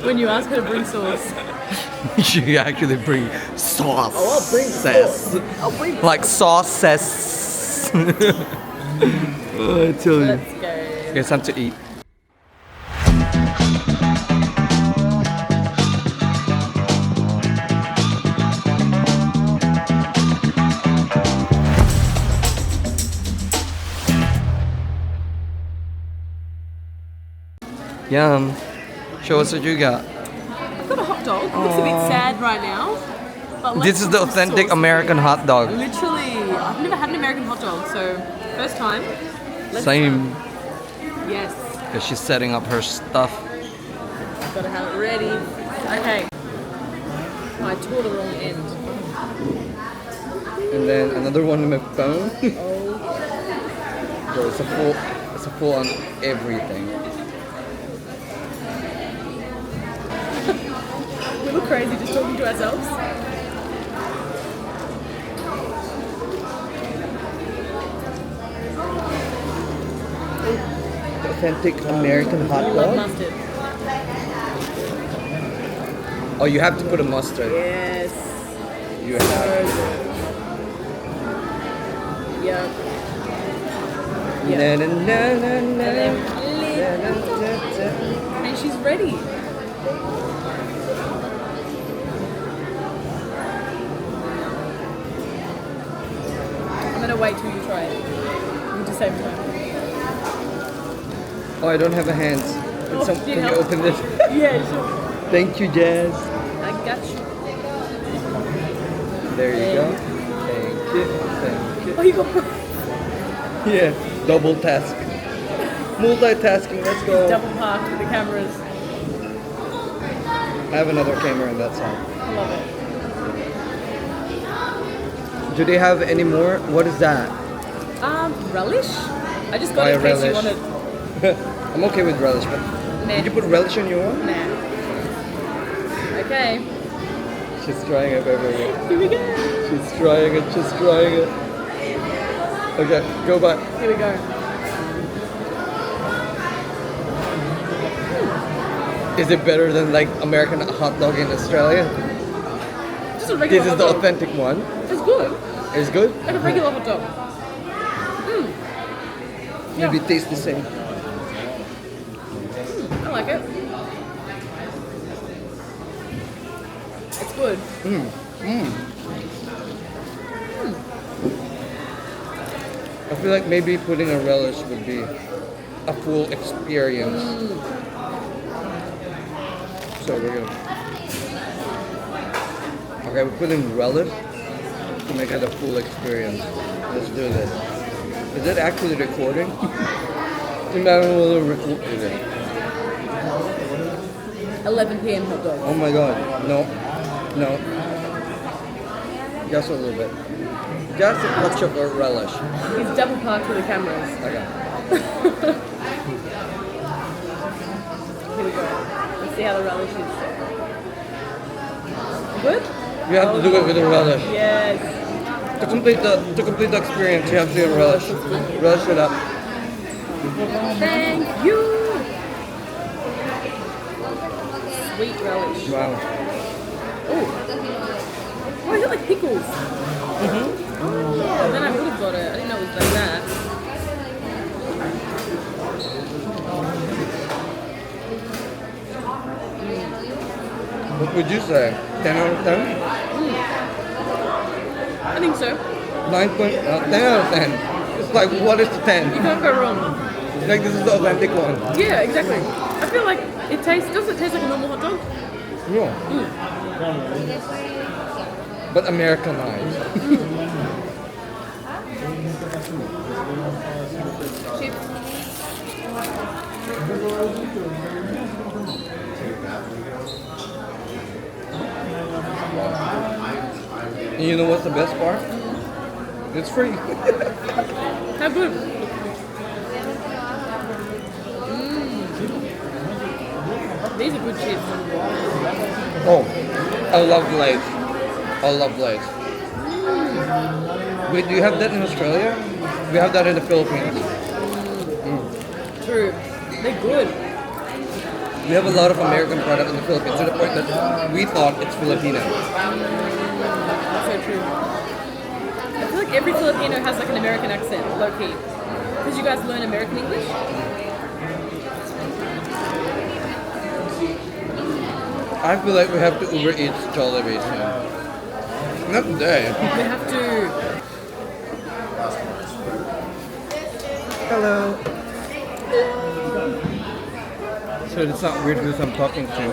When you ask her to bring sauce. She actually bring sauce. Oh, I'll bring sauce. I'll bring Like sauces. I tell you. Let's go. It's time to eat. Yum. Show us what you got. I've got a hot dog. It looks a bit sad right now. But let's This is put the some authentic sauce American in it. hot dog. Literally, I've never had an American hot dog, so first time. Let's Same. Yes, Because she's setting up her stuff. gotta have it ready. Okay. I tore the wrong end. And then another one on my phone. Oh, Bro, it's a full on everything. we look crazy just talking to ourselves. Authentic American hot I love dog. mustard. Oh, you have to put a mustard. Yes. You So have. good. Yep. Na, na, na, na, na. And then Na, na, na, na. and she's ready. I'm gonna wait till you try it. At the same time. Oh, I don't have a hand. Oh, Can you you help? open this? Yeah, sure. Thank you, Jazz. I got you. There you go. Thank you. Thank Oh, you got you. Yeah, double task. Multitasking, let's go. double parked with the cameras. I have another camera on that side. I love it. Do they have any more? What is that? Relish? I just got Why it in case you relish? wanted. I'm okay with relish, but Nah. did you put relish on your one? Nah. Okay. She's trying it everywhere. Here we go. She's trying it, she's trying it. Okay, go back. Here we go. Is it better than like American hot dog in Australia? Just a regular This is hot the dog. authentic one. It's good. It's good? Like a regular hot dog. Maybe it tastes the same. I like it. It's good. I feel like maybe putting a relish would be a full experience. So we're gonna. Okay, we're putting relish to make it a full experience. Let's do this. Is it actually recording? Imagine we'll record it. 11 p.m. hot dog. Oh my god. No. No. Just a little bit. Just a touch of a relish. He's double parked with the cameras. Okay. Here we go. Let's see how the relish is. Good? You have to do it with a relish. Yes. To complete the experience, you have to do a relish. Relish it up. Thank you. Sweet relish. Wow. Oh, I got like pickles. Oh, then I would have got it. I didn't know it was like that. What would you say? 10 out of 10? I think so. 10 out of 10. It's like, what is the 10? You can't go wrong. It's like, this is the authentic one. Yeah, exactly. I feel like it tastes. Does it taste like a normal hot dog? No. But Americanized. Cheap. And you know what's the best part? It's free. How good? These are good chips. Oh, I love Lay's. I love Lay's. Wait, do you have that in Australia? We have that in the Philippines. True. They're good. We have a lot of American product in the Philippines to the point that we thought it's Filipino. So true. I feel like every Filipino has like an American accent, low key. Because you guys learn American English? I feel like we have to Uber Eats Jollibee soon. Not today. We have to. Hello. So it's not weird because I'm talking to